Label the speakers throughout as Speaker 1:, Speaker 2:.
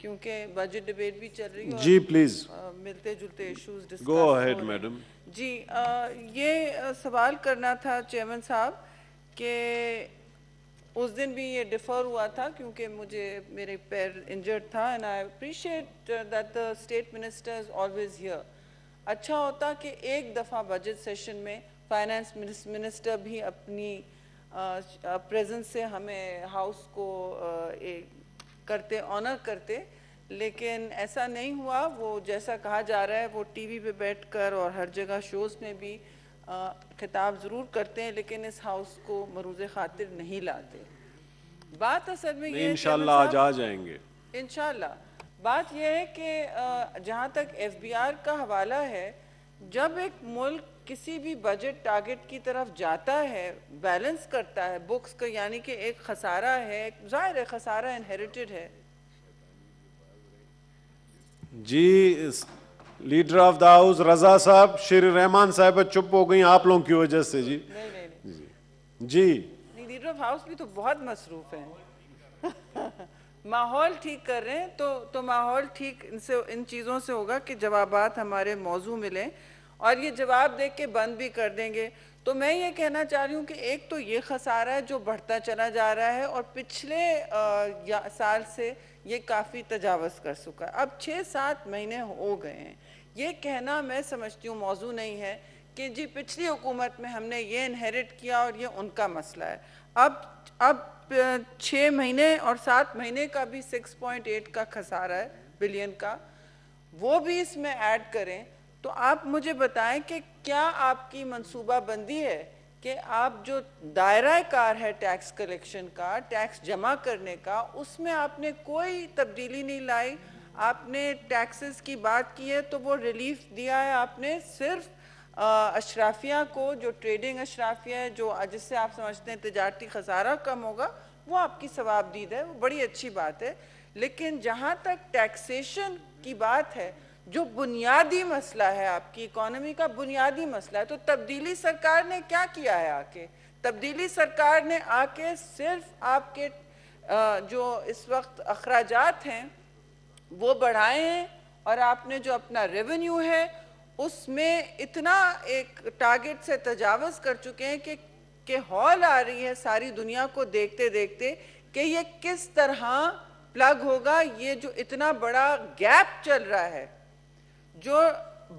Speaker 1: کیونکہ budget debate بھی چل رہی ہے.
Speaker 2: جی پلیز
Speaker 1: ملتے جلتے issues discuss
Speaker 2: go ahead madam.
Speaker 1: جی یہ سوال کرنا تھا چیئرمین صاحب کہ اس دن بھی یہ ڈیفر ہوا تھا کیونکہ میرے پیر انجرڈ تھا and I appreciate that the state minister is always here. اچھا ہوتا کہ ایک دفعہ بجٹ سیشن میں فائنانس منسٹر بھی اپنی پریزنس سے ہمیں ہاؤس کو کرتے آنر کرتے, لیکن ایسا نہیں ہوا. وہ جیسا کہا جا رہا ہے وہ ٹی وی پہ بیٹھ کر اور ہر جگہ شوز میں بھی خطاب ضرور کرتے ہیں لیکن اس ہاؤس کو مروز خاطر نہیں لاتے. بات اصل میں یہ
Speaker 2: انشاءاللہ آج آ جائیں گے
Speaker 1: انشاءاللہ. بات یہ ہے کہ جہاں تک ایف بی آر کا حوالہ ہے, جب ایک ملک کسی بھی بجٹ ٹارگٹ کی طرف جاتا ہے, بیلنس کرتا ہے بکس کا, یعنی کہ ایک خسارہ ہے, ظاہر ہے خسارہ انہیریٹڈ ہے.
Speaker 2: جی لیڈر آف دا ہاؤس رضا صاحب, شیر رحمان صاحب چپ ہو گئی آپ لوگوں کی وجہ سے. جی جی
Speaker 1: لیڈر آف ہاؤس بھی تو بہت مصروف ہیں. ماحول ٹھیک کر رہے ہیں تو ماحول ٹھیک ان چیزوں سے ہوگا کہ جوابات ہمارے موضوع ملیں اور یہ جواب دیکھ کے بند بھی کر دیں گے. تو میں یہ کہنا چاہ رہی ہوں کہ ایک تو یہ خسارہ ہے جو بڑھتا چلا جا رہا ہے اور پچھلے سال سے یہ کافی تجاوز کر چکا ہے. اب 6-7 مہینے ہو گئے ہیں. یہ کہنا میں سمجھتی ہوں موضوع نہیں ہے کہ جی پچھلی حکومت میں ہم نے یہ انہیریٹ کیا اور یہ ان کا مسئلہ ہے. اب 6 مہینے اور 7 مہینے کا بھی 6.8 کا خسارہ ہے بلین کا, وہ بھی اس میں ایڈ کریں تو آپ مجھے بتائیں کہ کیا آپ کی منصوبہ بندی ہے کہ آپ جو دائرہ کار ہے ٹیکس کلیکشن کا, ٹیکس جمع کرنے کا, اس میں آپ نے کوئی تبدیلی نہیں لائی. آپ نے ٹیکسز کی بات کی ہے تو وہ ریلیف دیا ہے آپ نے صرف اشرافیہ کو, جو ٹریڈنگ اشرافیہ ہے, جو جس سے آپ سمجھتے ہیں تجارتی خسارہ کم ہوگا, وہ آپ کی ثواب دید ہے, وہ بڑی اچھی بات ہے. لیکن جہاں تک ٹیکسیشن کی بات ہے, جو بنیادی مسئلہ ہے آپ کی اکانومی کا بنیادی مسئلہ ہے, تو تبدیلی سرکار نے کیا کیا ہے آ کے؟ تبدیلی سرکار نے آ کے صرف آپ کے جو اس وقت اخراجات ہیں وہ بڑھائے ہیں اور آپ نے جو اپنا ریونیو ہے اس میں اتنا ایک ٹارگٹ سے تجاوز کر چکے ہیں کہ ہال آ رہی ہے ساری دنیا کو دیکھتے دیکھتے کہ یہ کس طرح پلگ ہوگا. یہ جو اتنا بڑا گیپ چل رہا ہے جو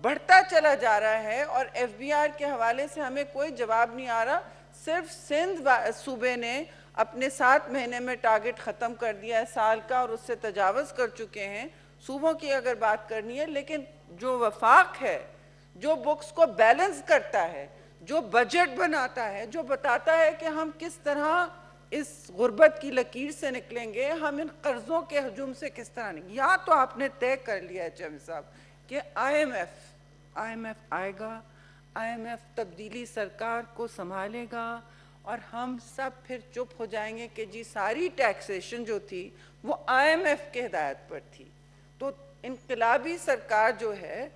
Speaker 1: بڑھتا چلا جا رہا ہے, اور ایف بی آر کے حوالے سے ہمیں کوئی جواب نہیں آ رہا. صرف سندھ صوبے نے اپنے 7 مہینے میں ٹارگٹ ختم کر دیا ہے سال کا اور اس سے تجاوز کر چکے ہیں. صوبوں کی اگر بات کرنی ہے, لیکن جو وفاق ہے, جو بکس کو بیلنس کرتا ہے, جو بجٹ بناتا ہے, جو بتاتا ہے کہ ہم کس طرح اس غربت کی لکیر سے نکلیں گے, ہم ان قرضوں کے ہجوم سے کس طرح نکلیں گے, یا تو آپ نے طے کر لیا ہے چیئرمین صاحب کہ آئی ایم ایف آئے گا, آئی ایم ایف تبدیلی سرکار کو سنبھالے گا اور ہم سب پھر چپ ہو جائیں گے کہ جی ساری ٹیکسیشن جو تھی وہ آئی ایم ایف کے ہدایت پر تھی. تو انقلابی سرکار جو ہے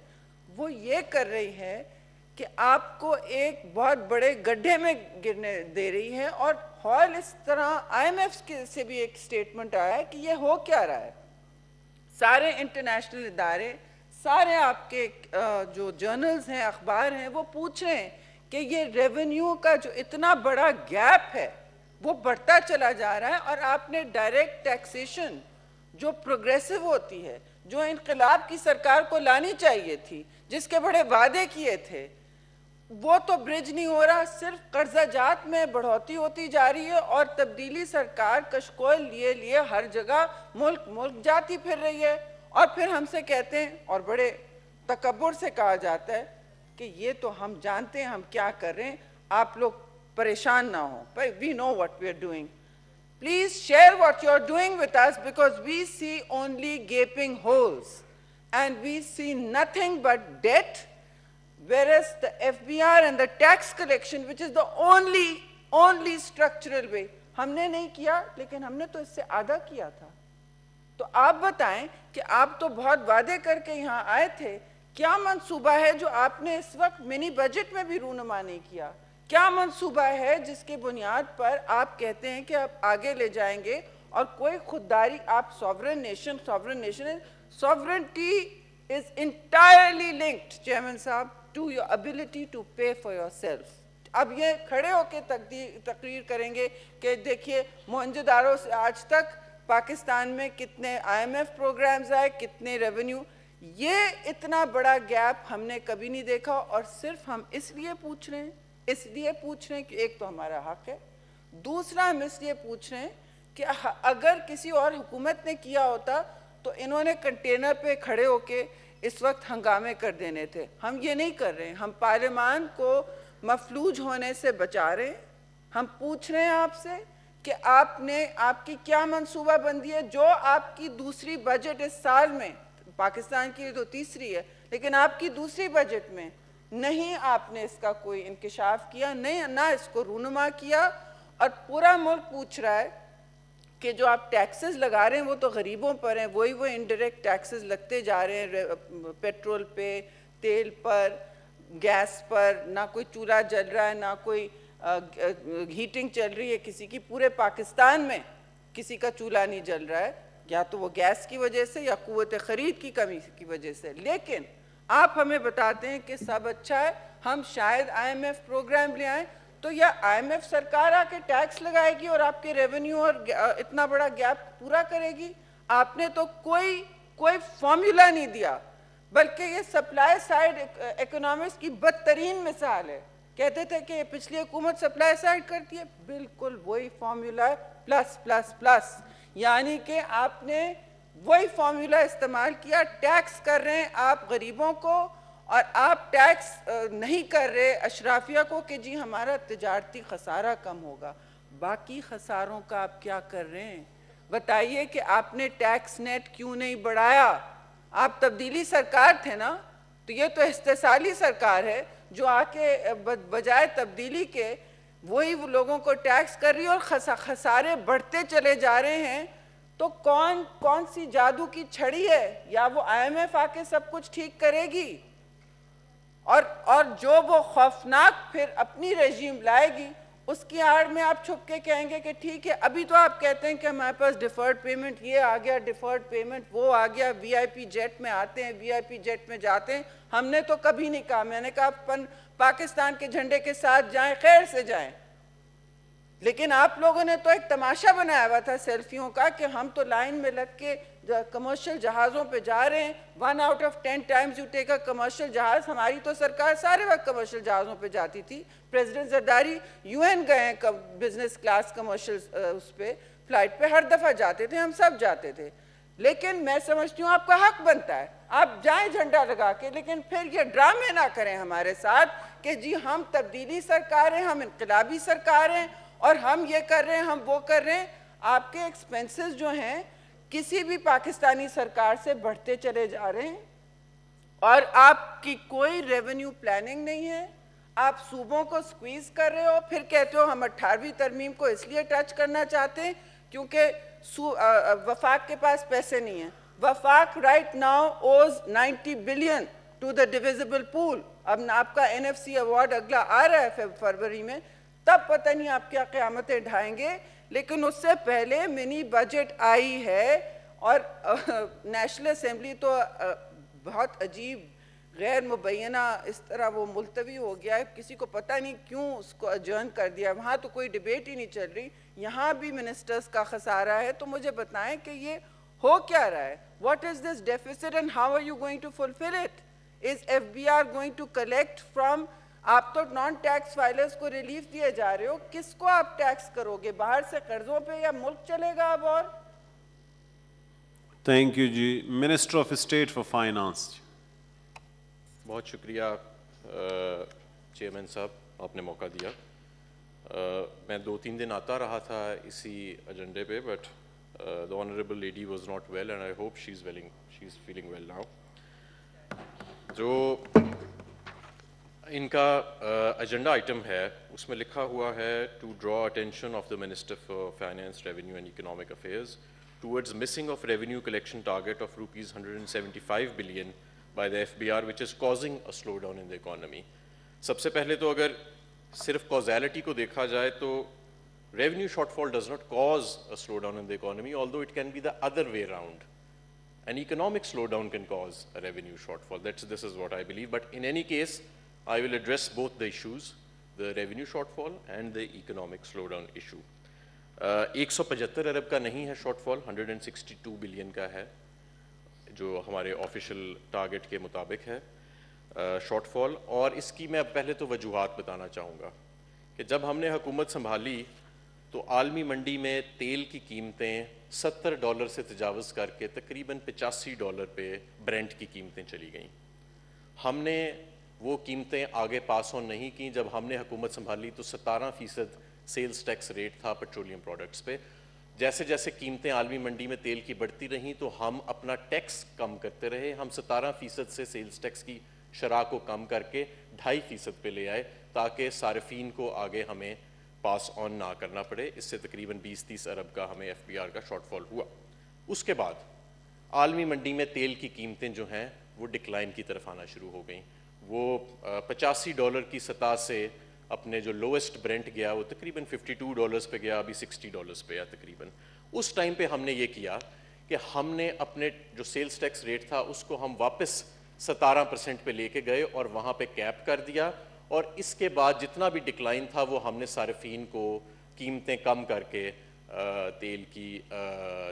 Speaker 1: وہ یہ کر رہی ہے کہ آپ کو ایک بہت بڑے گڈھے میں گرنے دے رہی ہے. اور ہال اس طرح آئی ایم ایف سے بھی ایک سٹیٹمنٹ آیا ہے کہ یہ ہو کیا رہا ہے. سارے انٹرنیشنل ادارے, سارے آپ کے جو جرنلز ہیں, اخبار ہیں, وہ پوچھ رہے ہیں کہ یہ ریونیو کا جو اتنا بڑا گیپ ہے وہ بڑھتا چلا جا رہا ہے, اور آپ نے ڈائریکٹ ٹیکسیشن جو پروگریسو ہوتی ہے, جو انقلاب کی سرکار کو لانی چاہیے تھی, جس کے بڑے وعدے کیے تھے, وہ تو برج نہیں ہو رہا. صرف قرضہ جات میں بڑھوتی ہوتی جا رہی ہے اور تبدیلی سرکار کشکول لیے ہر جگہ ملک جاتی پھر رہی ہے. اور پھر ہم سے کہتے ہیں, اور بڑے تکبر سے کہا جاتا ہے کہ یہ تو ہم جانتے ہیں ہم کیا کر رہے ہیں, آپ لوگ پریشان نہ ہوں. We know what we are doing. Please share what you are doing with us, because we see only gaping holes and we see nothing but debt, whereas the FBR and the tax collection, which is the only structural way, ہم نے نہیں کیا, لیکن ہم نے تو اس سے آدھا کیا تھا. تو آپ بتائیں کہ آپ تو بہت وعدے کر کے یہاں آئے تھے, کیا منصوبہ ہے جو آپ نے اس وقت منی بجٹ میں بھی رونما نہیں کیا؟ کیا منصوبہ ہے جس کے بنیاد پر آپ کہتے ہیں کہ آپ آگے لے جائیں گے اور کوئی خودداری آپ sovereignty is entirely linked, chairman صاحب, to your ability to pay for yourself. اب یہ کھڑے ہو کے تقریر کریں گے کہ دیکھیے موہنجو دارو سے آج تک پاکستان میں کتنے IMF پروگرامز آئے, کتنے ریونیو, یہ اتنا بڑا گیپ ہم نے کبھی نہیں دیکھا. اور صرف ہم اس لیے پوچھ رہے ہیں کہ ایک تو ہمارا حق ہے, دوسرا ہم اس لیے پوچھ رہے ہیں کہ اگر کسی اور حکومت نے کیا ہوتا تو انہوں نے کنٹینر پہ کھڑے ہو کے اس وقت ہنگامے کر دینے تھے. ہم یہ نہیں کر رہے ہیں, ہم پارلیمان کو مفلوج ہونے سے بچا رہے ہیں. ہم پوچھ رہے ہیں آپ سے کہ آپ کی کیا منصوبہ بندی ہے, جو آپ کی دوسری بجٹ اس سال میں, پاکستان کی تو تیسری ہے, لیکن آپ کی دوسری بجٹ میں نہیں آپ نے اس کا کوئی انکشاف کیا, نہ اس کو رونما کیا. اور پورا ملک پوچھ رہا ہے کہ جو آپ ٹیکسز لگا رہے ہیں وہ تو غریبوں پر ہیں, وہی وہ انڈائریکٹ ٹیکسز لگتے جا رہے ہیں, پیٹرول پہ, تیل پر, گیس پر, نہ کوئی چولہا جل رہا ہے, نہ کوئی ہیٹنگ چل رہی ہے کسی کی. پورے پاکستان میں کسی کا چولہا نہیں جل رہا ہے, یا تو وہ گیس کی وجہ سے یا قوت خرید کی کمی کی وجہ سے. لیکن آپ ہمیں بتاتے ہیں کہ سب اچھا ہے, ہم شاید IMF پروگرام لے آئیں, تو یا IMF سرکار آ کے ٹیکس لگائے گی اور آپ کے ریونیو اور اتنا بڑا گیپ پورا کرے گی. آپ نے تو کوئی فارمولا نہیں دیا, بلکہ یہ سپلائی سائیڈ اکنامکس کی بدترین مثال ہے. کہتے تھے کہ پچھلی حکومت سپلائی سائیڈ کرتی ہے, بالکل وہی فارمولا ہے, پلس پلس پلس. یعنی کہ آپ نے وہی فارمولا استعمال کیا, ٹیکس کر رہے ہیں آپ غریبوں کو, اور آپ ٹیکس نہیں کر رہے اشرافیہ کو کہ جی ہمارا تجارتی خسارہ کم ہوگا. باقی خساروں کا آپ کیا کر رہے ہیں؟ بتائیے کہ آپ نے ٹیکس نیٹ کیوں نہیں بڑھایا؟ آپ تبدیلی سرکار تھے نا, تو یہ تو استحصالی سرکار ہے جو آ کے بجائے تبدیلی کے وہی لوگوں کو ٹیکس کر رہی ہے اور خسارے بڑھتے چلے جا رہے ہیں. تو کون سی جادو کی چھڑی ہے؟ یا وہ IMF آ کے سب کچھ ٹھیک کرے گی, اور جو وہ خوفناک پھر اپنی رجیم لائے گی اس کی آڑ میں آپ چھپ کے کہیں گے کہ ٹھیک ہے. ابھی تو آپ کہتے ہیں کہ ہمارے پاس ڈیفرڈ پیمنٹ یہ آ گیا, ڈیفرڈ پیمنٹ وہ آ گیا, VIP جیٹ میں آتے ہیں, VIP جیٹ میں جاتے ہیں. ہم نے تو کبھی نہیں کہا, میں نے کہا پاکستان کے جھنڈے کے ساتھ جائیں, خیر سے جائیں. لیکن آپ لوگوں نے تو ایک تماشا بنایا ہوا تھا سیلفیوں کا کہ ہم تو لائن میں لگ کے کمرشل جہازوں پہ جا رہے ہیں. 1 out of 10 times you take a commercial جہاز. ہماری تو سرکار سارے وقت کمرشل جہازوں پہ جاتی تھی. پریزیڈنٹ زرداری UN گئے ہیں بزنس کلاس کمرشل اس پہ فلائٹ پہ, ہر دفعہ جاتے تھے, ہم سب جاتے تھے. لیکن میں سمجھتی ہوں آپ کا حق بنتا ہے, آپ جائیں جھنڈا لگا کے, لیکن پھر یہ ڈرامے نہ کریں ہمارے ساتھ کہ جی ہم تبدیلی سرکار ہیں, ہم انقلابی سرکار ہیں, اور ہم یہ کر رہے ہیں, ہم وہ کر رہے ہیں. آپ کے ایکسپنسز جو ہیں کسی بھی پاکستانی سرکار سے بڑھتے چلے جا رہے ہیں, اور آپ کی کوئی ریونیو پلاننگ نہیں ہے. آپ صوبوں کو سکویز کر رہے ہو, پھر کہتے ہو ہم 18ویں ترمیم کو اس لیے ٹچ کرنا چاہتے ہیں کیونکہ وفاق کے پاس پیسے نہیں ہیں. وفاق right now owes 90 billion to the divisible pool. اب آپ کا NFC ایوارڈ اگلا آ رہا ہے فروری میں, تب پتہ نہیں آپ کیا قیامتیں ڈھائیں گے. لیکن اس سے پہلے منی بجٹ آئی ہے, اور نیشنل اسمبلی تو بہت عجیب غیر مبینہ اس طرح وہ ملتوی ہو گیا ہے, کسی کو پتہ نہیں کیوں اس کو اجرن کر دیا. وہاں تو کوئی ڈیبیٹ ہی نہیں چل رہی, یہاں بھی منسٹرز کا خسارہ ہے. تو مجھے بتائیں کہ یہ ہو کیا رہا ہے؟ What is this deficit and how are you going to fulfill it? Is FBR going to collect from, آپ تو نان ٹیکس فائلرز کو ریلیف دیے جا رہے ہو, کس کو آپ ٹیکس کرو گے؟ باہر سے قرضوں پہ, یا ملک چلے گا اب؟ اور
Speaker 2: تھینک یو جی. Minister of state for finance.
Speaker 3: بہت شکریہ چیئرمین صاحب, آپ نے موقع دیا. میں 2-3 دن آتا رہا تھا اسی ایجنڈے پہ, but the honorable lady was not well and I hope she's feeling well now. جو ان کا ایجنڈا آئٹم ہے اس میں لکھا ہوا ہے to draw attention of the minister for finance, revenue and economic affairs towards missing of revenue collection target of ₹175 billion by the FBR which is causing a slowdown in the economy. سب سے پہلے تو اگر صرف causality کو دیکھا جائے تو Revenue shortfall does not cause a slowdown in the economy, although it can be the other way around. An economic slowdown can cause a revenue shortfall. This is what I believe. But in any case, I will address both the issues, the revenue shortfall and the economic slowdown issue. 175 ارب کا نہیں ہے short فال, 162 billion کا ہے جو ہمارے official target کے مطابق ہے شارٹ فال. اور اس کی میں اب پہلے تو وجوہات بتانا چاہوں گا کہ جب ہم نے حکومت سنبھالی تو عالمی منڈی میں تیل کی قیمتیں $70 سے تجاوز کر کے تقریباً $85 پہ برینٹ کی قیمتیں چلی گئیں. ہم نے وہ قیمتیں آگے پاس آن نہیں کی. جب ہم نے حکومت سنبھالی تو 17% سیلز ٹیکس ریٹ تھا پیٹرولیم پروڈکٹس پہ. جیسے جیسے قیمتیں عالمی منڈی میں تیل کی بڑھتی رہیں تو ہم اپنا ٹیکس کم کرتے رہے. ہم 17% سے سیلز ٹیکس کی شرح کو کم کر کے 2.5% پہ لے آئے تاکہ صارفین کو آگے ہمیں پاس آن نہ کرنا پڑے. اس سے تقریباً 20-30 ارب کا ہمیں ایف بی آر کا شارٹ فال ہوا. اس کے بعد عالمی منڈی میں تیل کی قیمتیں جو ہیں وہ ڈکلائن کی طرف آنا شروع ہو گئیں. وہ $85 کی سطح سے اپنے جو لویسٹ برینٹ گیا وہ تقریباً $52 پہ گیا, ابھی $60 پہ ہے تقریباً. اس ٹائم پہ ہم نے یہ کیا کہ ہم نے اپنے جو سیلز ٹیکس ریٹ تھا اس کو ہم واپس 17% پہ لے کے گئے اور وہاں پہ کیپ کر دیا. اور اس کے بعد جتنا بھی ڈکلائن تھا وہ ہم نے صارفین کو قیمتیں کم کر کے تیل کی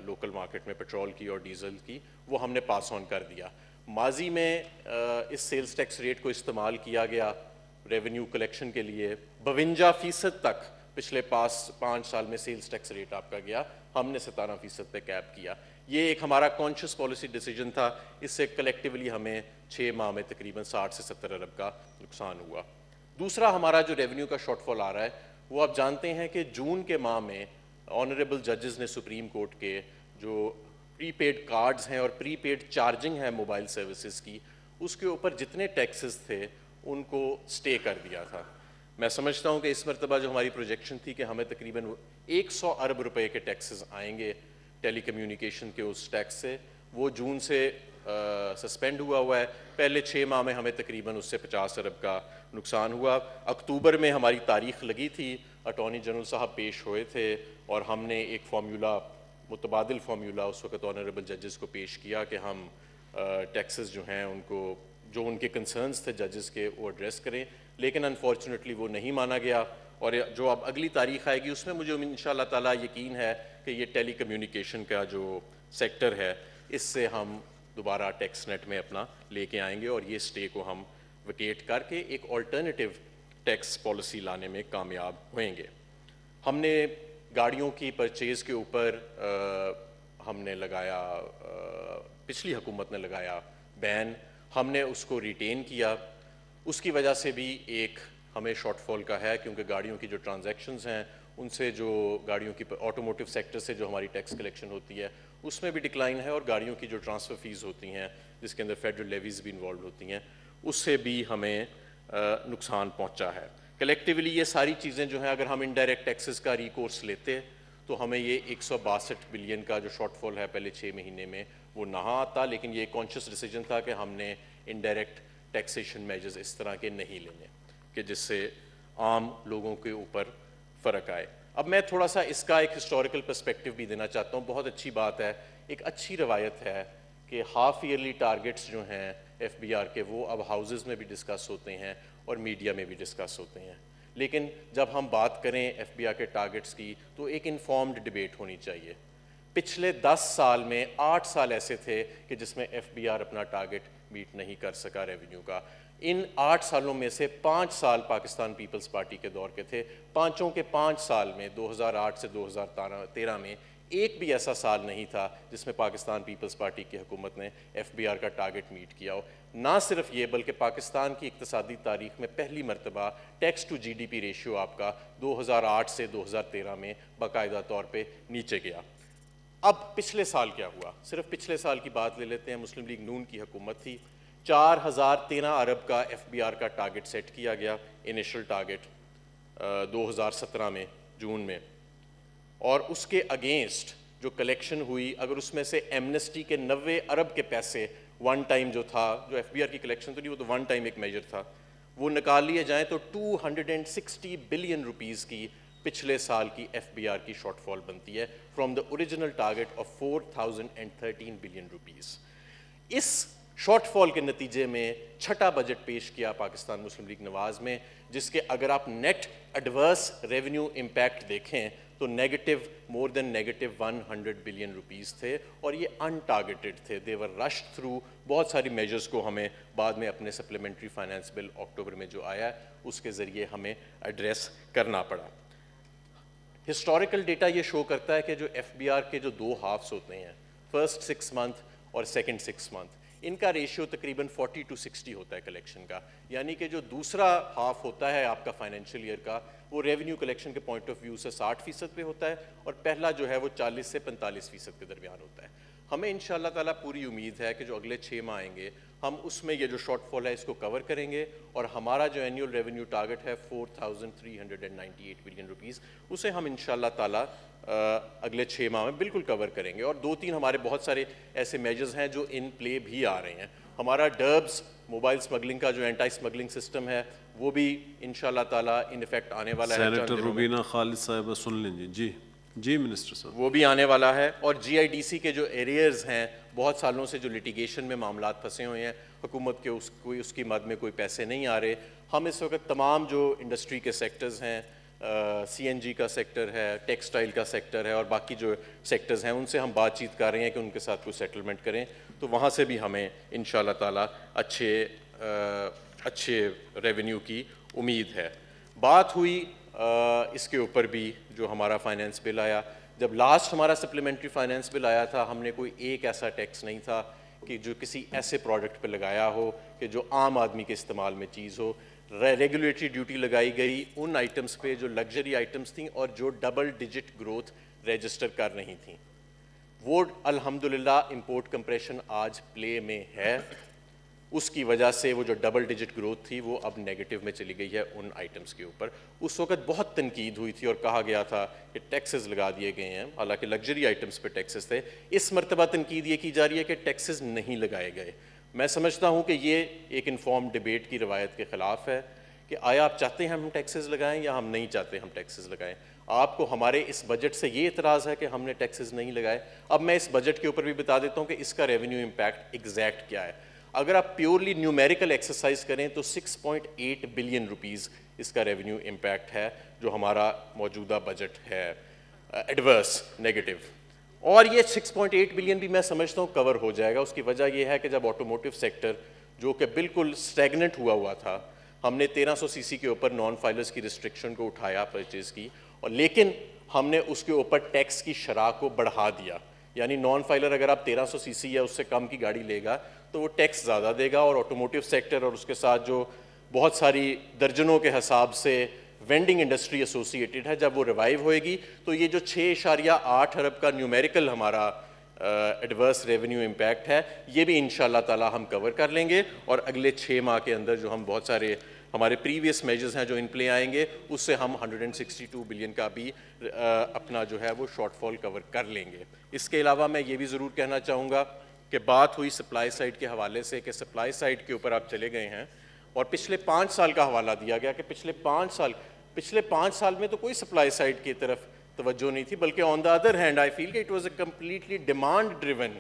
Speaker 3: لوکل مارکیٹ میں پیٹرول کی اور ڈیزل کی وہ ہم نے پاس آن کر دیا. ماضی میں اس سیلز ٹیکس ریٹ کو استعمال کیا گیا ریونیو کلیکشن کے لیے. 52% تک پچھلے 5 سال میں سیلز ٹیکس ریٹ آپ کا گیا, ہم نے 17% پہ کیپ کیا. یہ ایک ہمارا کانشیس پالیسی ڈیسیجن تھا. اس سے کلیکٹیولی ہمیں 6 ماہ میں تقریباً 60 سے 70 ارب کا نقصان ہوا. دوسرا ہمارا جو ریونیو کا شارٹ فال آ رہا ہے وہ آپ جانتے ہیں کہ جون کے ماہ میں آنریبل ججز نے سپریم کورٹ کے جو پری پیڈ کارڈز ہیں اور پری پیڈ چارجنگ ہے موبائل سروسز کی, اس کے اوپر جتنے ٹیکسز تھے ان کو سٹے کر دیا تھا. میں سمجھتا ہوں کہ اس مرتبہ جو ہماری پروجیکشن تھی کہ ہمیں تقریباً 100 ارب روپے کے ٹیکسز آئیں گے ٹیلی کمیونیکیشن کے اس ٹیکس سے, وہ جون سے سسپینڈ ہوا ہے. پہلے 6 ماہ میں ہمیں تقریباً اس سے 50 ارب کا نقصان ہوا. اکتوبر میں ہماری تاریخ لگی تھی, اٹارنی جنرل صاحب پیش ہوئے تھے اور ہم نے ایک فارمولا, متبادل فارمولا اس وقت آنریبل ججز کو پیش کیا کہ ہم ٹیکسز جو ہیں ان کو, جو ان کے کنسرنز تھے ججز کے, وہ ایڈریس کریں. لیکن انفارچونیٹلی وہ نہیں مانا گیا. اور جو اب اگلی تاریخ آئے گی اس میں مجھے انشاءاللہ تعالیٰ یقین ہے کہ یہ ٹیلی کمیونیکیشن کا جو سیکٹر ہے اس سے ہم دوبارہ ٹیکس نیٹ میں اپنا لے کے آئیں گے اور یہ سٹے کو ہم ویکیٹ کر کے ایک آلٹرنیٹیو ٹیکس پالیسی لانے میں کامیاب ہوئیں گے. ہم نے گاڑیوں کی پرچیز کے اوپر ہم نے لگایا, پچھلی حکومت نے لگایا بین, ہم نے اس کو ریٹین کیا. اس کی وجہ سے بھی ایک ہمیں شارٹ فال کا ہے کیونکہ گاڑیوں کی جو ٹرانزیکشنز ہیں ان سے, جو گاڑیوں کی آٹوموٹیو سیکٹر سے جو ہماری ٹیکس کلیکشن ہوتی ہے اس میں بھی ڈکلائن ہے, اور گاڑیوں کی جو ٹرانسفر فیس ہوتی ہیں جس کے اندر فیڈرل لیویز بھی انوالوڈ ہوتی ہیں اس سے بھی ہمیں نقصان پہنچا ہے. کلیکٹیولی یہ ساری چیزیں جو ہیں اگر ہم انڈائریکٹ ٹیکسز کا ریکورس لیتے تو ہمیں یہ 162 بلین کا جو شارٹ فال ہے پہلے 6 مہینے میں وہ نہ آتا. لیکن یہ کانشیس ڈیسیجن تھا کہ ہم نے انڈائریکٹ ٹیکسیشن میجرز اس طرح کے نہیں لینے کہ جس سے عام لوگوں کے اوپر فرق آئے. اب میں تھوڑا سا اس کا ایک ہسٹوریکل پرسپیکٹیو بھی دینا چاہتا ہوں. بہت اچھی بات ہے, ایک اچھی روایت ہے کہ ہاف ایئرلی ٹارگٹس جو ہیں ایف بی آر کے وہ اب ہاؤزز میں بھی ڈسکس ہوتے ہیں اور میڈیا میں بھی ڈسکس ہوتے ہیں. لیکن جب ہم بات کریں ایف بی آر کے ٹارگٹس کی تو ایک انفارمڈ ڈبیٹ ہونی چاہیے. پچھلے 10 سال میں 8 سال ایسے تھے کہ جس میں ایف بی آر اپنا ٹارگٹ میٹ نہیں کر سکا ریونیو کا. ان 8 سالوں میں سے 5 سال پاکستان پیپلز پارٹی کے دور کے تھے. 5 کے 5 سال میں 2008 سے 2013 میں ایک بھی ایسا سال نہیں تھا جس میں پاکستان پیپلز پارٹی کی حکومت نے ایف بی آر کا ٹارگٹ میٹ کیا ہو. نہ صرف یہ بلکہ پاکستان کی اقتصادی تاریخ میں پہلی مرتبہ tax to G D P ratio آپ کا 2008 سے 2013 میں باقاعدہ طور پہ نیچے گیا. اب پچھلے سال کیا ہوا, صرف پچھلے سال کی بات لے لیتے ہیں. مسلم لیگ نون کی حکومت تھی, 4013 ارب کا ایف بی آر کا ٹارگٹ سیٹ کیا گیا, انیشل ٹارگٹ 2017 میں جون میں, اور اس کے اگینسٹ جو کلیکشن ہوئی اگر اس میں سے ایمنسٹی کے 90 ارب کے پیسے ون ٹائم جو تھا, جو ایف بی آر کی کلیکشن تو نہیں وہ تو ون ٹائم ایک میجر تھا, وہ نکال لیے جائیں تو 260 بلین روپیز کی پچھلے سال کی ایف بی آر کی شارٹ فال بنتی ہے from the original target of 4013 billion rupees. اس شارٹ فال کے نتیجے میں چھٹا بجٹ پیش کیا پاکستان مسلم لیگ نواز میں, جس کے اگر آپ نیٹ ایڈورس ریونیو امپیکٹ دیکھیں تو نیگیٹو مور دین نیگیٹو 100 بلین روپیز تھے, اور یہ ان ٹارگیٹڈ تھے. دے ور رشڈ تھرو بہت ساری میجرز کو ہمیں بعد میں اپنے سپلیمنٹری فائنانس بل اکتوبر میں جو آیا اس کے ذریعے ہمیں ایڈریس کرنا پڑا. ہسٹوریکل ڈیٹا یہ شو کرتا ہے کہ جو ایف بی آر کے جو 2 ہافس ہوتے ہیں, فرسٹ 6 منتھ اور سیکنڈ 6 منتھ, ان کا ریشیو تقریباً 40-60 ہوتا ہے کلیکشن کا. یعنی کہ جو دوسرا ہاف ہوتا ہے آپ کا فائنینشیل ایئر کا, وہ ریونیو کلیکشن کے پوائنٹ آف ویو سے 60% پہ ہوتا ہے, اور پہلا جو ہے وہ 40 سے 45% کے درمیان ہوتا ہے. ہمیں انشاءاللہ تعالیٰ پوری امید ہے کہ جو اگلے 6 ماہ آئیں گے ہم اس میں یہ جو شارٹ فال ہے اس کو کور کریں گے, اور ہمارا جو اینیول ریونیو ٹارگٹ ہے 4398 بلین روپیز, اسے ہم انشاءاللہ تعالیٰ اگلے 6 ماہ میں بالکل کور کریں گے. اور 2-3 ہمارے بہت سارے ایسے میجرز ہیں جو ان پلے بھی آ رہے ہیں. ہمارا ڈربس موبائل سمگلنگ کا جو اینٹی سمگلنگ سسٹم ہے وہ بھی انشاءاللہ تعالیٰ ان افیکٹ آنے والا ہے.
Speaker 2: سینیٹر روبینہ خالد صاحبہ سن لیں جی. جی منسٹر صاحب,
Speaker 3: وہ بھی آنے والا ہے. اور جی آئی ڈی سی کے جو ایریئرز ہیں, بہت سالوں سے جو لٹیگیشن میں معاملات پھنسے ہوئے ہیں, حکومت کے اس کی مد میں کوئی پیسے نہیں آ رہے. ہم اس وقت تمام جو انڈسٹری کے سیکٹرز ہیں, سی این جی کا سیکٹر ہے, ٹیکسٹائل کا سیکٹر ہے, اور باقی جو سیکٹرز ہیں ان سے ہم بات چیت کر رہے ہیں کہ ان کے ساتھ کوئی سیٹلمنٹ کریں, تو وہاں سے بھی ہمیں انشاءاللہ تعالیٰ اچھے ریونیو کی امید ہے. بات ہوئی اس کے اوپر بھی جو ہمارا فائنینس بل آیا. جب لاسٹ ہمارا سپلیمنٹری فائنینس بل آیا تھا, ہم نے کوئی ایک ایسا ٹیکس نہیں تھا کہ جو کسی ایسے پروڈکٹ پہ لگایا ہو کہ جو عام آدمی کے استعمال میں چیز ہو. ریگولیٹری ڈیوٹی لگائی گئی ان آئٹمس پہ جو لگژری آئٹمس تھیں اور جو ڈبل ڈیجٹ گروتھ رجسٹر کر رہی تھیں. وہ الحمدللہ امپورٹ کمپریشن آج پلے میں ہے, اس کی وجہ سے وہ جو ڈبل ڈیجٹ گروتھ تھی وہ اب نیگیٹو میں چلی گئی ہے ان آئٹمس کے اوپر. اس وقت بہت تنقید ہوئی تھی اور کہا گیا تھا کہ ٹیکسز لگا دیے گئے ہیں, حالانکہ لگژری آئٹمس پہ ٹیکسز تھے. اس مرتبہ تنقید یہ کی جا رہی ہے کہ ٹیکسز نہیں لگائے گئے. میں سمجھتا ہوں کہ یہ ایک انفارم ڈیبیٹ کی روایت کے خلاف ہے کہ آیا آپ چاہتے ہیں ہم ٹیکسز لگائیں یا ہم نہیں چاہتے ہم ٹیکسز لگائیں. آپ کو ہمارے اس بجٹ سے یہ اعتراض ہے کہ ہم نے ٹیکسز نہیں لگائے. اب میں اس بجٹ کے اوپر بھی بتا دیتا ہوں کہ اس کا ریونیو امپیکٹ ایگزیکٹ کیا ہے. اگر آپ پیورلی نیومیریکل ایکسرسائز کریں تو 6.8 بلین روپیز اس کا ریونیو امپیکٹ ہے جو ہمارا موجودہ بجٹ ہے ایڈورس نیگیٹو. اور یہ 6.8 بلین بھی میں سمجھتا ہوں کور ہو جائے گا. اس کی وجہ یہ ہے کہ جب آٹوموٹیو سیکٹر جو کہ بالکل اسٹیگننٹ ہوا تھا, ہم نے 1300 سی سی کے اوپر نان فائلرز کی ریسٹرکشن کو اٹھایا پرچیز کی, اور لیکن ہم نے اس کے اوپر ٹیکس کی شرح کو بڑھا دیا. یعنی نان فائلر اگر آپ 1300 سی سی یا اس سے کم کی گاڑی لے گا تو وہ ٹیکس زیادہ دے گا, اور آٹوموٹیو سیکٹر اور اس کے ساتھ جو بہت ساری درجنوں کے حساب سے وینڈنگ انڈسٹری ایسوسیٹڈ ہے, جب وہ ریوائیو ہوئے گی تو یہ جو 6.8 ارب کا نیومیریکل ہمارا ایڈورس ریونیو امپیکٹ ہے یہ بھی انشاءاللہ تعالی ہم کور کر لیں گے. اور اگلے 6 ماہ کے اندر جو ہم بہت سارے ہمارے پریویس میجرز ہیں جو ان پلے آئیں گے, اس سے ہم 162 بلین کا بھی اپنا جو ہے وہ شارٹ فال کور کر لیں گے. اس کے علاوہ میں یہ بھی ضرور کہنا چاہوں گا کہ بات ہوئی سپلائی سائڈ کے حوالے سے کہ سپلائی سائڈ کے اوپر آپ چلے گئے ہیں اور پچھلے 5 سال کا حوالہ دیا گیا کہ پچھلے 5 سال میں تو کوئی سپلائی سائڈ کی طرف توجہ نہیں تھی, بلکہ آن the other hand I feel کہ it was a completely demand driven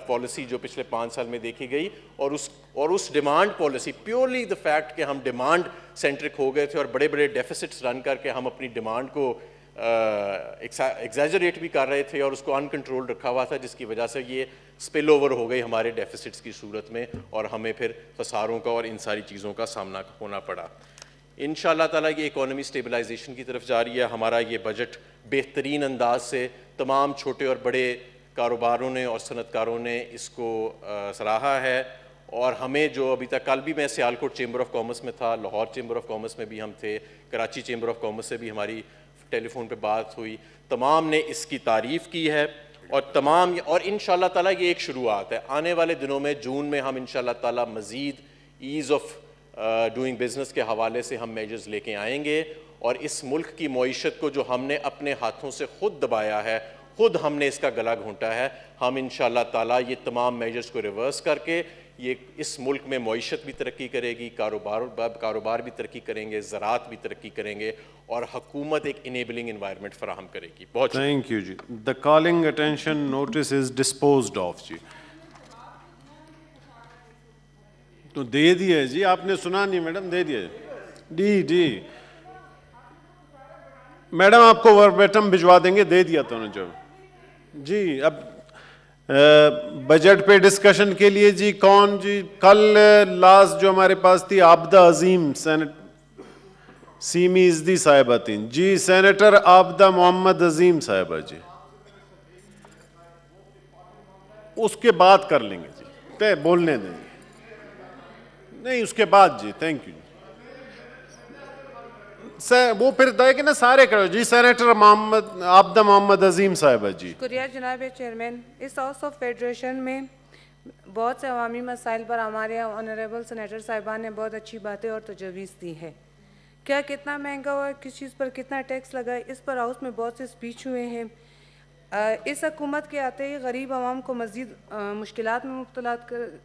Speaker 3: policy جو پچھلے 5 سال میں دیکھی گئی. اور اس demand policy purely the fact کہ ہم ڈیمانڈ سینٹرک ہو گئے تھے اور بڑے بڑے ڈیفیسٹس رن کر کے ہم اپنی ڈیمانڈ کو ایگزیجریٹ بھی کر رہے تھے اور اس کو ان کنٹرول رکھا ہوا تھا, جس کی وجہ سے یہ اسپل اوور ہو گئی ہمارے ڈیفیسٹس کی صورت میں اور ہمیں پھر خساروں کا اور ان ساری چیزوں کا سامنا ہونا پڑا. انشاءاللہ تعالیٰ یہ اکانومی اسٹیبلائزیشن کی طرف جاری ہے. ہمارا یہ بجٹ بہترین انداز سے تمام چھوٹے اور بڑے کاروباروں نے اور صنعت کاروں نے اس کو سراہا ہے. اور ہمیں جو ابھی تک, کل بھی میں سیالکوٹ چیمبر آف کامرس میں تھا, لاہور چیمبر آف کامرس میں بھی ہم تھے, کراچی چیمبر آف کامرس سے بھی ہماری ٹیلی فون پہ بات ہوئی, تمام نے اس کی تعریف کی ہے. اور انشاءاللہ تعالیٰ یہ ایک شروعات ہے. آنے والے دنوں میں جون میں ہم انشاءاللہ تعالیٰ مزید ایز آف ڈوئنگ بزنس کے حوالے سے ہم میجرز لے کے آئیں گے, اور اس ملک کی معیشت کو جو ہم نے اپنے ہاتھوں سے خود دبایا ہے, خود ہم نے اس کا گلا گھونٹا ہے, ہم انشاءاللہ تعالیٰ یہ تمام میجرز کو ریورس کر کے یہ اس ملک میں معیشت بھی ترقی کرے گی, کاروبار بھی ترقی کریں گے, زراعت بھی ترقی کریں گے, اور حکومت ایک انیبلنگ انوائرمنٹ فراہم کرے گی. بہت
Speaker 2: تھینک یو جی. The calling attention notice is disposed of. جی تو دے دیا جی, آپ نے سنا نہیں میڈم, دے دیا جی. جی میڈم آپ کو وربیٹم بھجوا دیں گے, دے دیا تو نے جو. جی اب بجٹ پہ ڈسکشن کے لیے جی کون جی, کل لاسٹ جو ہمارے پاس تھی عابدہ عظیم سیمی ازدی صاحبہ تھیں جی, سینیٹر عابدہ محمد عظیم صاحبہ جی, اس کے بعد کر لیں گے جی, تے بولنے دیں گے نہیں اس کے بعد جی. تھینک یو سر, وہ پھر دے کہ نا سارے کرو جی. سینیٹر محمد عابدہ محمد عظیم صاحبہ جی.
Speaker 4: شکریہ جناب چیئرمین. اس ہاؤس آف فیڈریشن میں بہت سے عوامی مسائل پر ہمارے آنریبل سینیٹر صاحبان نے بہت اچھی باتیں اور تجاویز دی ہے. کیا کتنا مہنگا ہوا ہے, کس چیز پر کتنا ٹیکس لگا ہے, اس پر ہاؤس میں بہت سے اسپیچ ہوئے ہیں. اس حکومت کے آتے ہی غریب عوام کو مزید مشکلات میں مبتلا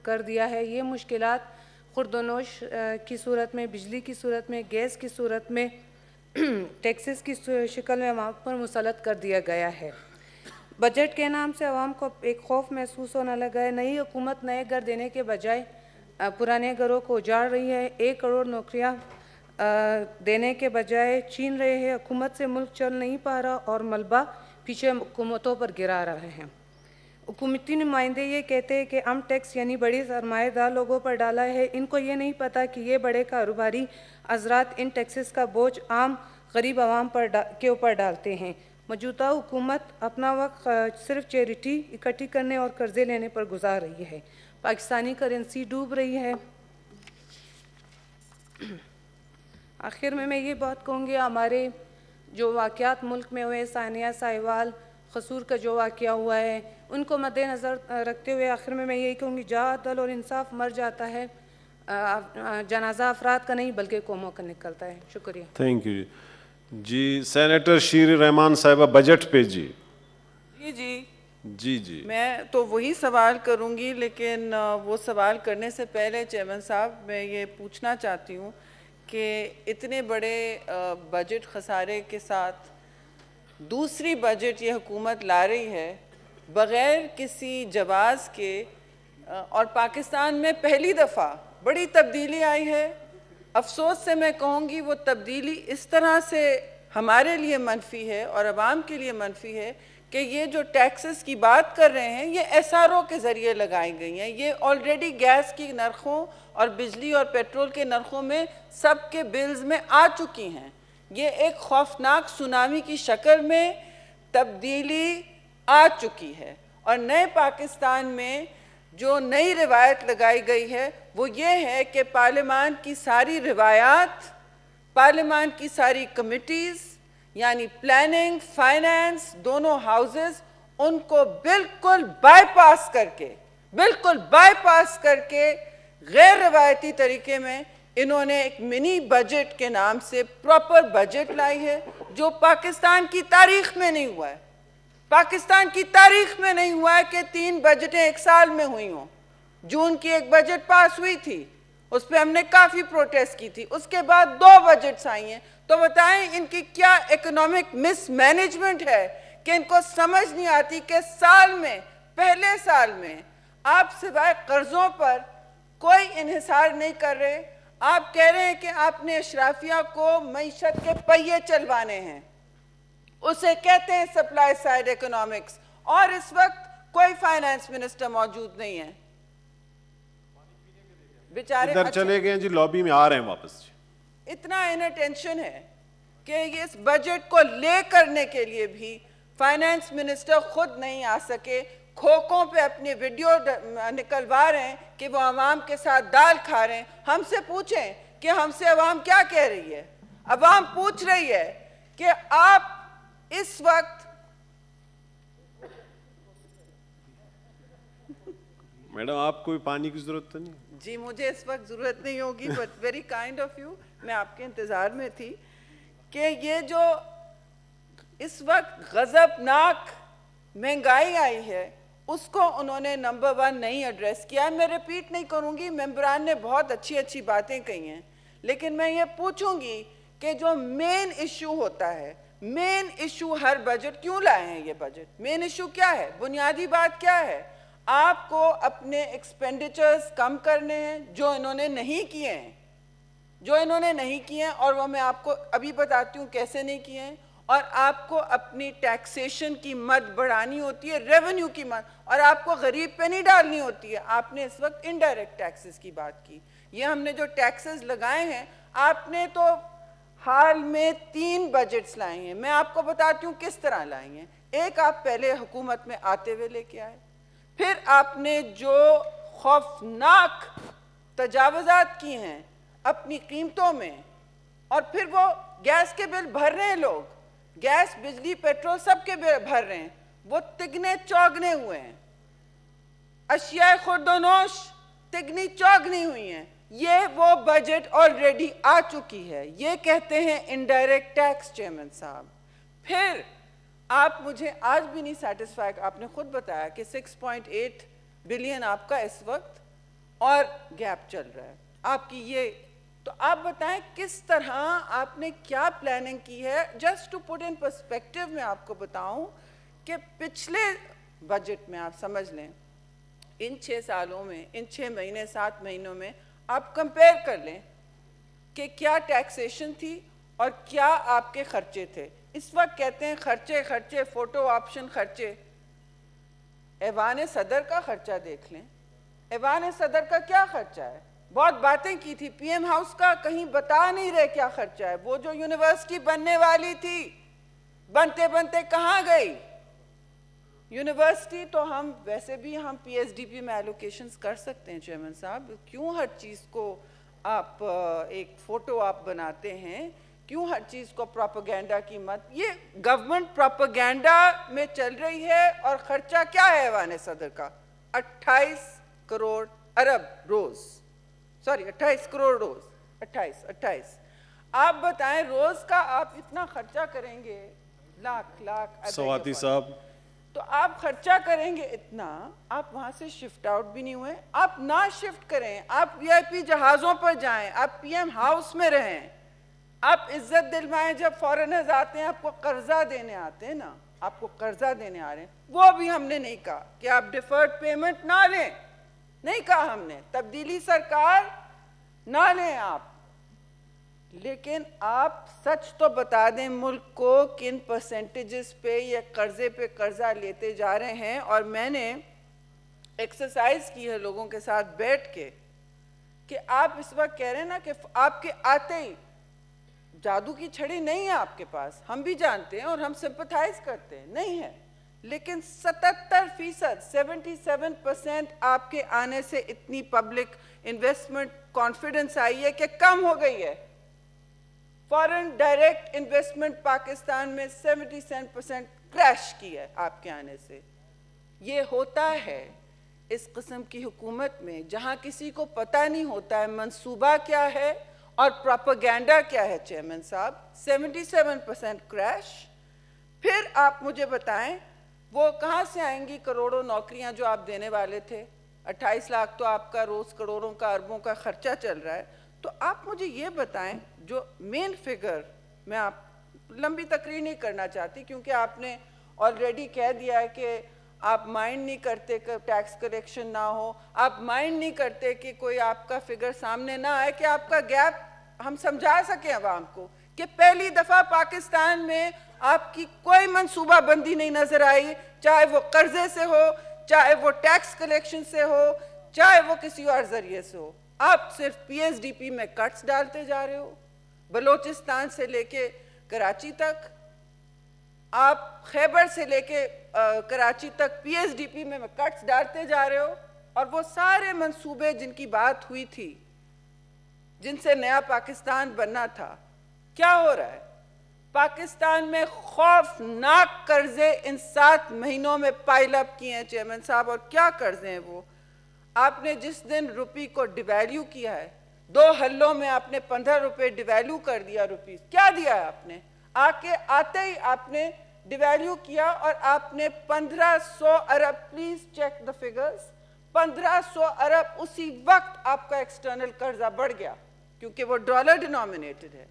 Speaker 4: کر دیا ہے. یہ مشکلات خوردونوش کی صورت میں, بجلی کی صورت میں, گیس کی صورت میں, ٹیکسز کی شکل میں عوام پر مسلط کر دیا گیا ہے. بجٹ کے نام سے عوام کو ایک خوف محسوس ہونے لگا ہے. نئی حکومت نئے گھر دینے کے بجائے پرانے گھروں کو اجاڑ رہی ہے. 1 کروڑ نوکریاں دینے کے بجائے چھین رہے ہیں. حکومت سے ملک چل نہیں پا رہا اور ملبہ پیچھے حکومتوں پر گرا رہے ہیں. حکومتی نمائندے یہ کہتے ہیں کہ ہم ٹیکس یعنی بڑی سرمایہ دار لوگوں پر ڈالا ہے. ان کو یہ نہیں پتہ کہ یہ بڑے کاروباری حضرات ان ٹیکسز کا بوجھ عام غریب عوام کے اوپر ڈالتے ہیں. موجودہ حکومت اپنا وقت صرف چیریٹی اکٹھی کرنے اور قرضے لینے پر گزار رہی ہے. پاکستانی کرنسی ڈوب رہی ہے. آخر میں یہ بات کہوں گی, ہمارے جو واقعات ملک میں ہوئے, ثانیہ ساہیوال قصور کا جو واقعہ ہوا ہے, ان کو مد نظر رکھتے ہوئے آخر میں یہی کہوں گی, جہاں عدل اور انصاف مر جاتا ہے جنازہ افراد کا نہیں بلکہ قوموں کا نکلتا ہے. شکریہ.
Speaker 2: Thank you G. سینیٹر شیر رحمان صاحبہ بجٹ پہ جی. جی جی
Speaker 1: میں تو وہی سوال کروں گی, لیکن وہ سوال کرنے سے پہلے چیئرمین صاحب میں یہ پوچھنا چاہتی ہوں کہ اتنے بڑے بجٹ خسارے کے ساتھ دوسری بجٹ یہ حکومت لا رہی ہے بغیر کسی جواز کے, اور پاکستان میں پہلی دفعہ بڑی تبدیلی آئی ہے. افسوس سے میں کہوں گی وہ تبدیلی اس طرح سے ہمارے لیے منفی ہے اور عوام کے لیے منفی ہے کہ یہ جو ٹیکسز کی بات کر رہے ہیں یہ ایس آر او کے ذریعے لگائی گئی ہیں. یہ آلریڈی گیس کی نرخوں اور بجلی اور پیٹرول کے نرخوں میں سب کے بلز میں آ چکی ہیں. یہ ایک خوفناک سونامی کی شکل میں تبدیلی آ چکی ہے, اور نئے پاکستان میں جو نئی روایت لگائی گئی ہے وہ یہ ہے کہ پارلیمان کی ساری روایات, پارلیمان کی ساری کمیٹیز یعنی پلاننگ, فائنانس, دونوں ہاؤسز, ان کو بالکل بائی پاس کر کے غیر روایتی طریقے میں انہوں نے ایک منی بجٹ کے نام سے پراپر بجٹ لائی ہے جو پاکستان کی تاریخ میں نہیں ہوا ہے. پاکستان کی تاریخ میں نہیں ہوا ہے کہ 3 بجٹیں ایک سال میں ہوئی ہوں. جون کی ایک بجٹ پاس ہوئی تھی, اس پہ ہم نے کافی پروٹیسٹ کی تھی. اس کے بعد 2 بجٹس آئی ہیں. تو بتائیں ان کی کیا اکنامک مس مینجمنٹ ہے کہ ان کو سمجھ نہیں آتی کہ سال میں, پہلے سال میں آپ سوائے قرضوں پر کوئی انحصار نہیں کر رہے. آپ کہہ رہے ہیں کہ آپ نے اشرافیہ کو معیشت کے پہیے چلوانے ہیں, اسے کہتے ہیں سپلائی سائیڈ اکنامکس, اور اس وقت کوئی فائنانس منسٹر موجود نہیں ہے. بیچارے
Speaker 2: ادھر چلے گئے جی, لابی میں آ رہے ہیں واپس.
Speaker 1: اتنا انٹینشن ہے کہ اس بجٹ کو لے کرنے کے لیے بھی فائنانس منسٹر خود نہیں آ سکے. کھوکھوں پہ اپنی ویڈیو نکلوا رہے ہیں کہ وہ عوام کے ساتھ دال کھا رہے ہیں. ہم سے پوچھیں کہ ہم سے عوام کیا کہہ رہی ہے. عوام پوچھ رہی ہے کہ آپ اس وقت,
Speaker 2: میڈم آپ کو بھی پانی کی ضرورت تو نہیں؟
Speaker 1: جی مجھے اس وقت ضرورت نہیں ہوگی, but very kind of you, میں آپ کے انتظار میں تھی کہ یہ جو اس وقت غضبناک مہنگائی آئی ہے اس کو انہوں نے نمبر 1 نہیں ایڈریس کیا ہے. میں ریپیٹ نہیں کروں گی, ممبران نے بہت اچھی باتیں کہی ہیں, لیکن میں یہ پوچھوں گی کہ جو مین ایشو ہوتا ہے, مین ایشو ہر بجٹ کیوں لائے ہیں یہ بجٹ, مین ایشو کیا ہے, بنیادی بات کیا ہے؟ آپ کو اپنے ایکسپینڈیچرز کم کرنے ہیں جو انہوں نے نہیں کیے ہیں, اور وہ میں آپ کو ابھی بتاتی ہوں کیسے نہیں کیے ہیں. اور آپ کو اپنی ٹیکسیشن کی مد بڑھانی ہوتی ہے, ریونیو کی مد, اور آپ کو غریب پہ نہیں ڈالنی ہوتی ہے. آپ نے اس وقت انڈائریکٹ ٹیکسز کی بات کی. یہ ہم نے جو ٹیکسز لگائے ہیں, آپ نے تو حال میں 3 بجٹس لائے ہیں. میں آپ کو بتاتی ہوں کس طرح لائے ہیں. ایک, آپ پہلے حکومت میں آتے ہوئے لے کے آئے, پھر آپ نے جو خوفناک تجاوزات کی ہیں اپنی قیمتوں میں, اور پھر وہ گیس کے بل بھر رہے ہیں لوگ, گیس, بجلی, پیٹرول سب کے بل بھر رہے ہیں, وہ تگنے چوگنے ہوئے ہیں. اشیاء خورد و نوش تگنی چوگنی ہوئی ہیں. یہ وہ بجٹ آلریڈی آ چکی ہے. یہ کہتے ہیں انڈائریکٹ ٹیکس, چیئرمین صاحب. پھر آپ مجھے آج بھی نہیں سیٹسفائی, آپ نے خود بتایا کہ 6.8 بلین آپ کا اس وقت اور گیپ چل رہا ہے آپ کی. یہ تو آپ بتائیں کس طرح آپ نے کیا پلاننگ کی ہے. Just to put in perspective میں آپ کو بتاؤں کہ پچھلے بجٹ میں آپ سمجھ لیں, ان 6 سالوں میں, ان 6 مہینے 7 مہینوں میں آپ کمپیئر کر لیں کہ کیا ٹیکسیشن تھی اور کیا آپ کے خرچے تھے. اس وقت کہتے ہیں خرچے, فوٹو آپشن خرچے. ایوان صدر کا خرچہ دیکھ لیں, ایوان صدر کا کیا خرچہ ہے. بہت باتیں کی تھی, پی ایم ہاؤس کا کہیں بتا نہیں رہے کیا خرچہ ہے. وہ جو یونیورسٹی بننے والی تھی, بنتے بنتے کہاں گئی یونیورسٹی. تو ہم ویسے بھی ہم پی ایس ڈی پی میں ایلوکیشنز کر سکتے ہیں چیئرمین صاحب. کیوں ہر چیز کو آپ ایک فوٹو آپ بناتے ہیں, کیوں ہر چیز کو پروپیگینڈا کی مت. یہ گورنمنٹ پروپیگینڈا میں چل رہی ہے. اور خرچہ کیا ہے ایوان صدر کا؟ 28 کروڑ ارب روز, سوری 28 کروڑ روز, 28. آپ بتائیں روز کا آپ اتنا خرچہ کریں گے, لاکھ
Speaker 2: سواتی صاحب,
Speaker 1: تو آپ خرچہ کریں گے اتنا, آپ وہاں سے شفٹ آؤٹ بھی نہیں ہوئے. آپ نہ شفٹ کریں, آپ وی آئی پی جہازوں پر جائیں, آپ پی ایم ہاؤس میں رہیں, آپ عزت دلوائیں. جب فارنرز آتے ہیں آپ کو قرضہ دینے آتے ہیں نا, آپ کو قرضہ دینے آ رہے ہیں, وہ بھی ہم نے نہیں کہا کہ آپ ڈیفرڈ پیمنٹ نہ لیں, نہیں کہا ہم نے. تبدیلی سرکار نہ لیں آپ, لیکن آپ سچ تو بتا دیں ملک کو کن پرسنٹیجز پہ یا قرضے پہ قرضہ لیتے جا رہے ہیں. اور میں نے ایکسرسائز کی ہے لوگوں کے ساتھ بیٹھ کے کہ آپ اس وقت کہہ رہے ہیں نا کہ آپ کے آتے ہی جادو کی چھڑی نہیں ہے آپ کے پاس, ہم بھی جانتے ہیں اور ہم سمپتھائز کرتے ہیں, نہیں ہے. لیکن 77%, 77% آپ کے آنے سے اتنی پبلک انویسٹمنٹ کانفیڈنس آئی ہے کہ کم ہو گئی ہے. فارن ڈائریکٹ انویسٹمنٹ پاکستان میں 77% کریش کی ہے آپ کے آنے سے. یہ ہوتا ہے اس قسم کی حکومت میں جہاں کسی کو پتہ نہیں ہوتا ہے منصوبہ کیا ہے اور پروپیگینڈا کیا ہے. چیئرمین صاحب 77% کریش. پھر آپ مجھے بتائیں وہ کہاں سے آئیں گی کروڑوں نوکریاں جو آپ دینے والے تھے. 28 لاکھ تو آپ کا روز کروڑوں کا اربوں کا خرچہ چل رہا ہے. تو آپ مجھے یہ بتائیں جو مین فگر, میں آپ لمبی تقریر نہیں کرنا چاہتی کیونکہ آپ نے آلریڈی کہہ دیا ہے کہ آپ مائنڈ نہیں کرتے کہ ٹیکس کلیکشن نہ ہو, آپ مائنڈ نہیں کرتے کہ کوئی آپ کا فگر سامنے نہ آئے کہ آپ کا گیپ ہم سمجھا سکیں عوام کو کہ پہلی دفعہ پاکستان میں آپ کی کوئی منصوبہ بندی نہیں نظر آئی, چاہے وہ قرضے سے ہو, چاہے وہ ٹیکس کلیکشن سے ہو, چاہے وہ کسی اور ذریعے سے ہو. آپ صرف پی ایس ڈی پی میں کٹس ڈالتے جا رہے ہو, بلوچستان سے لے کے کراچی تک, آپ خیبر سے لے کے کراچی تک پی ایس ڈی پی میں کٹس ڈالتے جا رہے ہو. اور وہ سارے منصوبے جن کی بات ہوئی تھی, جن سے نیا پاکستان بننا تھا, کیا ہو رہا ہے؟ پاکستان میں خوفناک قرضے ان 7 مہینوں میں پائل اپ کیے ہیں چیئرمین صاحب. اور کیا قرضے ہیں وہ؟ آپ نے جس دن روپی کو ڈیویلیو کیا ہے, 2 حلوں میں آپ نے 15 روپے ڈیویلیو کر دیا روپی. کیا دیا ہے آپ نے؟ آتے ہی آپ نے ڈیویلیو کیا اور آپ نے 1500 ارب, پلیز چیک دا فگرز, 1500 ارب اسی وقت آپ کا ایکسٹرنل قرضہ بڑھ گیا کیونکہ وہ ڈالر ڈینومینیٹڈ ہے.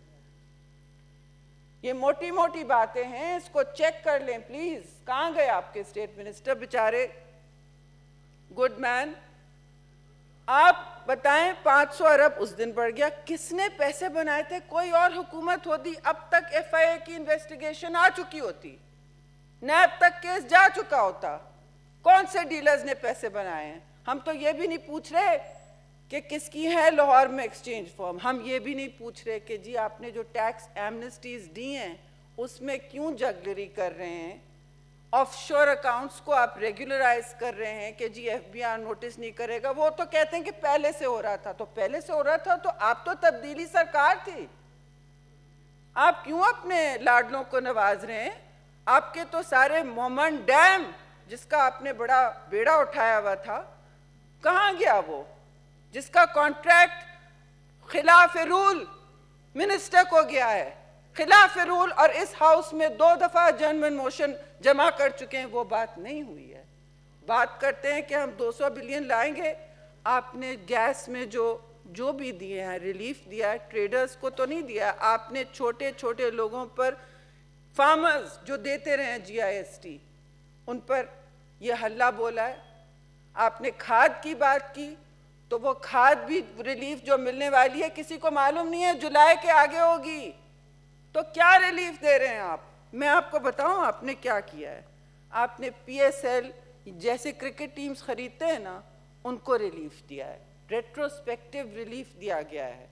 Speaker 1: یہ موٹی موٹی باتیں ہیں, اس کو چیک کر لیں پلیز. کہاں گئے آپ کے اسٹیٹ منسٹر بیچارے, گڈ مین؟ آپ بتائیں 500 ارب اس دن بڑھ گیا, کس نے پیسے بنائے تھے؟ کوئی اور حکومت ہوتی اب تک ایف آئی اے کی انویسٹیگیشن آ چکی ہوتی, نیب تک کیس جا چکا ہوتا. کون سے ڈیلرز نے پیسے بنائے ہیں؟ ہم تو یہ بھی نہیں پوچھ رہے کہ کس کی ہے لاہور میں ایکسچینج فرم, ہم یہ بھی نہیں پوچھ رہے کہ جی آپ نے جو ٹیکس ایمنسٹیز دی ہیں اس میں کیوں جگلری کر رہے ہیں, آف شور اکاؤنٹس کو آپ ریگولرائز کر رہے ہیں کہ جی ایف بی آر نوٹس نہیں کرے گا. وہ تو کہتے ہیں کہ پہلے سے ہو رہا تھا, تو پہلے سے ہو رہا تھا تو آپ تو تبدیلی سرکار تھی, آپ کیوں اپنے لاڈلوں کو نواز رہے ہیں؟ آپ کے تو سارے مومن ڈیم جس کا آپ نے بڑا بیڑا اٹھایا ہوا تھا, کہاں گیا وہ, جس کا کانٹریکٹ خلاف رول منسٹر کو گیا ہے, خلاف رول, اور اس ہاؤس میں 2 دفعہ جنمن موشن جمع کر چکے ہیں, وہ بات نہیں ہوئی ہے. بات کرتے ہیں کہ ہم 200 بلین لائیں گے. آپ نے گیس میں جو بھی دیے ہیں ریلیف دیا ہے, ٹریڈرز کو تو نہیں دیا. آپ نے چھوٹے چھوٹے لوگوں پر, فارمرز جو دیتے رہے ہیں جی آئی ایس ٹی, ان پر یہ حلہ بولا ہے. آپ نے کھاد کی بات کی تو وہ کھاد بھی ریلیف جو ملنے والی ہے کسی کو معلوم نہیں ہے, جولائی کے آگے ہوگی. تو کیا ریلیف دے رہے ہیں آپ؟ میں آپ کو بتاؤں آپ نے کیا کیا ہے. آپ نے پی ایس ایل جیسے کرکٹ ٹیمز خریدتے ہیں نا, ان کو ریلیف دیا ہے, ریٹروسپیکٹیو ریلیف دیا گیا ہے.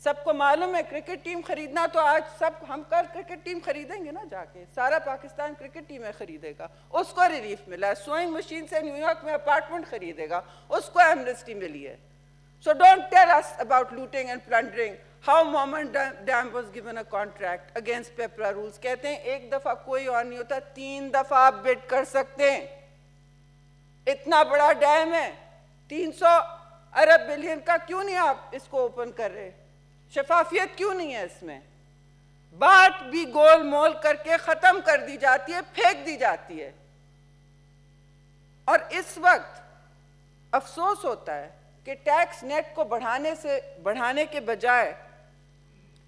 Speaker 1: سب کو معلوم ہے کرکٹ ٹیم خریدنا, تو آج سب ہم کل کرکٹ ٹیم خریدیں گے نا, جا کے سارا پاکستان کرکٹ ٹیم خریدے گا, اس کو ریلیف ملا ہے. سوئنگ مشین سے نیو یارک میں اپارٹمنٹ خریدے گا, اس کو ایمنسٹی ملی ہے. So don't tell us about looting and plundering. How Mohammed Dam was given a contract against PEPRA rules. کہتے ہیں ایک دفعہ کوئی اور نہیں ہوتا, 3 دفعہ آپ بڈ کر سکتے ہیں. اتنا بڑا ڈیم ہے, 300 ارب بلین کا, کیوں نہیں آپ اس کو اوپن کر رہے؟ شفافیت کیوں نہیں ہے اس میں؟ بات بھی گول مول کر کے ختم کر دی جاتی ہے, پھینک دی جاتی ہے. اور اس وقت افسوس ہوتا ہے کہ ٹیکس نیٹ کو بڑھانے کے بجائے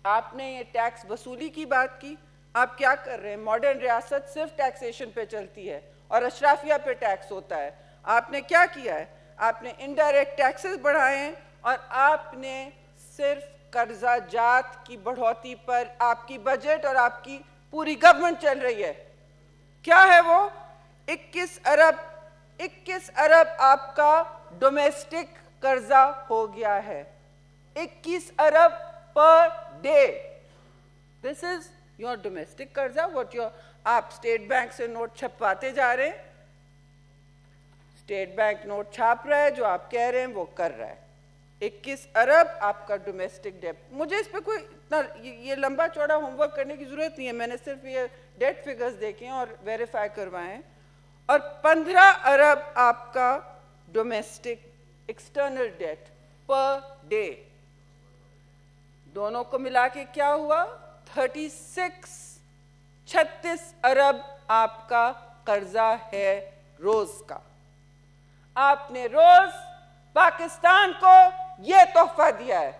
Speaker 1: آپ نے یہ ٹیکس وصولی کی بات کی. آپ کیا کر رہے ہیں؟ ماڈرن ریاست صرف ٹیکسیشن پہ چلتی ہے اور اشرافیہ پہ ٹیکس ہوتا ہے. آپ نے کیا کیا ہے؟ آپ نے انڈائریکٹ ٹیکسز بڑھائے ہیں, اور آپ نے صرف قرضہ جات کی بڑھوتی پر آپ کی بجٹ اور آپ کی پوری گورنمنٹ چل رہی ہے. کیا ہے وہ؟ 21 ارب آپ کا ڈومیسٹک قرضہ ہو گیا ہے. 21 ارب per day. This is your domestic قرضہ. آپ اسٹیٹ بینک سے نوٹ چھپواتے جا رہے ہیں, اسٹیٹ بینک نوٹ چھاپ رہا ہے, جو آپ کہہ رہے ہیں وہ کر رہا ہے. 21 ارب آپ کا ڈومیسٹک ڈیٹ. مجھے اس پہ کوئی اتنا یہ لمبا چوڑا ہوم ورک کرنے کی ضرورت نہیں ہے, میں نے صرف یہ ڈیٹ فگرز دیکھے ہیں اور ویریفائی کروائے ہیں. اور 15 ارب آپ کا domestic external debt per day. دونوں کو ملا کے کیا ہوا؟ 36 ارب آپ کا قرضہ ہے روز کا. آپ نے روز پاکستان کو یہ تحفہ دیا ہے,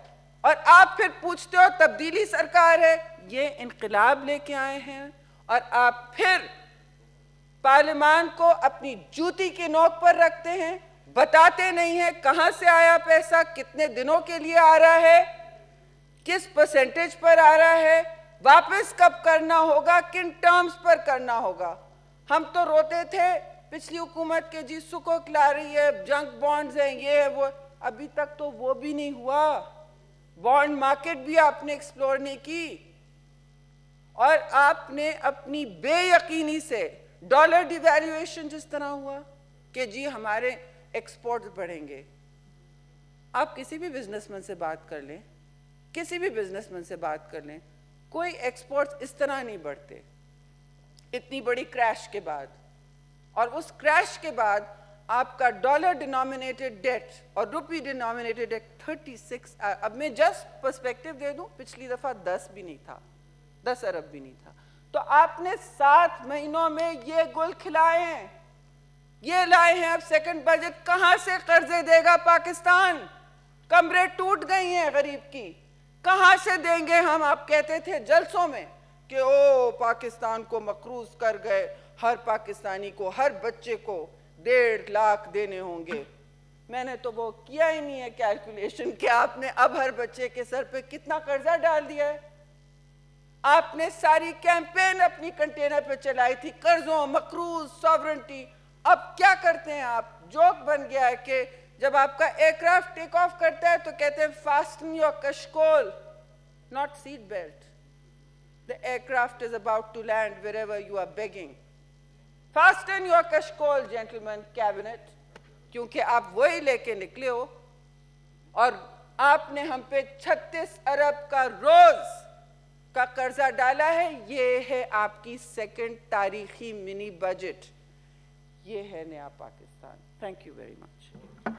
Speaker 1: اور آپ پھر پوچھتے ہو تبدیلی سرکار ہے. یہ انقلاب لے کے آئے ہیں, اور آپ پھر پارلیمان کو اپنی جوتی کی نوک پر رکھتے ہیں. بتاتے نہیں ہیں کہاں سے آیا پیسہ, کتنے دنوں کے لیے آ رہا ہے, کس پرسنٹیج پر آ رہا ہے, واپس کب کرنا ہوگا, کن ٹرمز پر کرنا ہوگا. ہم تو روتے تھے پچھلی حکومت کے, جی سکوک لا رہی ہے, جنک بانڈز ہیں, یہ ہے وہ. ابھی تک تو وہ بھی نہیں ہوا. بانڈ مارکیٹ بھی آپ نے ایکسپلور نہیں کی, اور آپ نے اپنی بے یقینی سے ڈالر ڈی ویلیویشن جس طرح ہوا کہ جی ہمارے ایکسپورٹ بڑھیں گے. آپ کسی بھی بزنس مین سے بات کر لیں, کوئی ایکسپورٹس اس طرح نہیں بڑھتے اتنی بڑی کریش کے بعد. اور اس کریش کے بعد آپ کا ڈالر ڈینومینیٹڈ ڈیٹ اور روپی ڈینومینیٹڈ ڈیٹ 36. اب میں جسٹ پرسپیکٹیو دے دوں, پچھلی دفعہ 10 بھی نہیں تھا, 10 ارب بھی نہیں تھا. تو آپ نے 7 مہینوں میں یہ گل کھلائے ہیں، یہ لائے ہیں. اب سیکنڈ بجٹ کہاں سے قرضے دے گا پاکستان؟ کمرے ٹوٹ گئی ہیں غریب کی، کہاں سے دیں گے ہم؟ آپ کہتے تھے جلسوں میں کہ او پاکستان کو مقروض کر گئے، ہر پاکستانی کو، ہر بچے کو 1.5 لاکھ دینے ہوں گے. میں نے تو وہ کیا ہی نہیں ہے کیلکولیشن کہ آپ نے اب ہر بچے کے سر پہ کتنا قرضہ ڈال دیا ہے. آپ نے ساری کیمپین اپنی کنٹینر پہ چلائی تھی، قرضوں، مقروض، ساورنٹی. اب کیا کرتے ہیں آپ؟ جوک بن گیا ہے کہ جب آپ کا ایئر کرافٹ ٹیک آف کرتا ہے تو کہتے ہیں fasten your کشکول, not seat belt. The aircraft is about to land wherever you are begging. Fasten your kashkol, gentlemen, cabinet. کیونکہ آپ وہی لے کے نکلے ہو اور آپ نے ہم پہ 36 ارب کا روز کا قرضہ ڈالا ہے. یہ ہے آپ کی سیکنڈ تاریخی منی بجٹ. یہ ہے نیا Pakistan. Thank you very much.